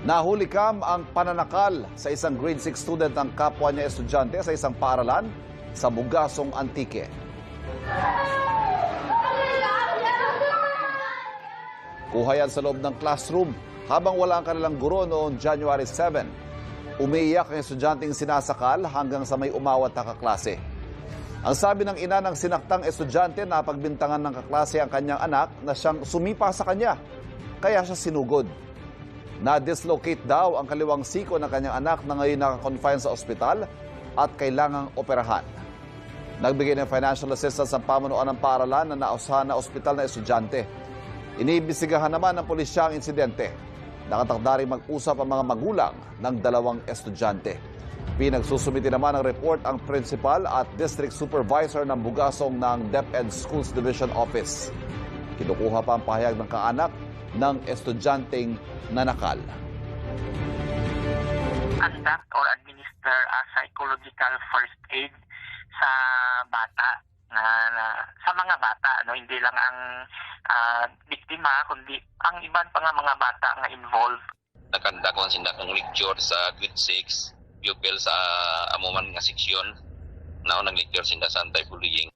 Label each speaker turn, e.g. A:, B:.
A: Nahuli kam ang pananakal sa isang grade 6 student ng kapwa niya estudyante sa isang paaralan sa Bugasong Antique. Kuha yan sa loob ng classroom habang wala ang kanilang guro noong January 7. Umiiyak ang estudyanteng sinasakal hanggang sa may umawat na kaklase. Ang sabi ng ina ng sinaktang estudyante na pagbintangan ng kaklase ang kanyang anak na siyang sumipa sa kanya, kaya siya sinugod. Na-dislocate daw ang kaliwang siko ng kanyang anak na ngayon nakakonfine sa ospital at kailangang operahan. Nagbigay ng financial assistance ang pamunuan ng paaralan na nausahan na ospital na estudyante. Iniimbestigahan naman ng pulisya ang insidente. Nakatakda rin mag-usap ang mga magulang ng dalawang estudyante. Pinagsusumiti naman ng report ang principal at district supervisor ng Bugasong ng DepEd Schools Division Office. Kinukuha pa ang pahayag ng kaanak ng estudyanteng nanakal.
B: Conduct or administer a psychological first aid sa bata sa mga bata, hindi lang ang biktima kundi ang iban pa nga mga bata nga involved.
C: Nakandakon sila ng lecture sa grade 6 pupil sa amuman nga seksyon na nag-lecture sila sa anti-bullying.